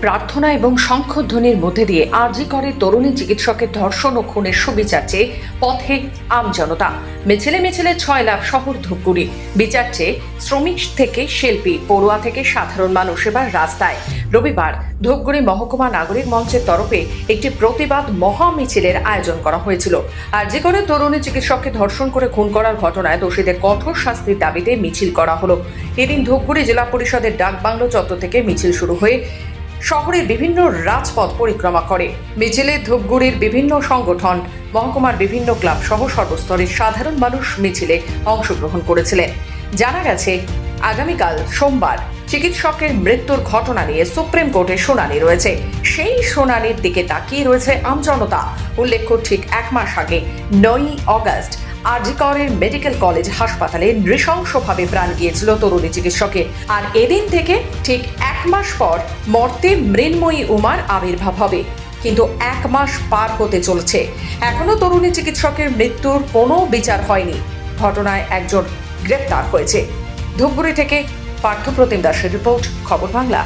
প্রার্থনা এবং শঙ্খধ্বনির মধ্যে দিয়ে আরজি করে তরুণী চিকিৎসকের ধর্ষণ ও খুনের সুবিচার চেয়ে পথে আমজনতা। মিছিলে মিছিলে 6 লাখ শহর ধূপগুড়ি। বিচার চেয়ে শ্রমিক থেকে শিল্পী, পড়ুয়া থেকে সাধারণ মানুষ এবার রাস্তায়। রবিবার ধূপগুড়ি মহকুমা নাগরিক মঞ্চের তরফে একটি প্রতিবাদ মহা মিছিলের আয়োজন করা হয়েছিল। আরজি করে তরুণী চিকিৎসককে ধর্ষণ করে খুন করার ঘটনায় দোষীদের কঠোর শাস্তির দাবিতে মিছিল করা হলো। এদিন ধূপগুড়ি জেলা পরিষদের ডাকবাংলো চত্বর থেকে মিছিল শুরু হয়ে শহরের বিভিন্ন রাজপথ পরিক্রমা করে। মিছিলে ধূপগুড়ির বিভিন্ন সংগঠন, মহকুমার বিভিন্ন ক্লাব সহ সর্বস্তরের সাধারণ মানুষ মিছিলে অংশগ্রহণ করেছিলেন। জানা গেছে, আগামীকাল সোমবার চিকিৎসকের মৃত্যুর ঘটনা নিয়ে সুপ্রিম কোর্টে শুনানি রয়েছে। সেই শুনানির দিকে তাকিয়ে রয়েছে আমজনতা। উল্লেখ্য, ঠিক 1 মাস আগে 9 আগস্ট আরজি করের মেডিকেল কলেজ হাসপাতালে নৃশংসভাবে প্রাণ গিয়েছিল তরুণী চিকিৎসকের। আর এদিন থেকে ঠিক 1 মাস পর মর্তে মৃন্ময়ী উমার আবির্ভাব হবে। কিন্তু 1 মাস পার হতে চলেছে, এখনো তরুণী চিকিৎসকের মৃত্যুর কোনো বিচার হয়নি। ঘটনায় একজন গ্রেপ্তার হয়েছে। ধূপগুড়ি থেকে পার্থপ্রতিম দাসের রিপোর্ট, খবর বাংলা।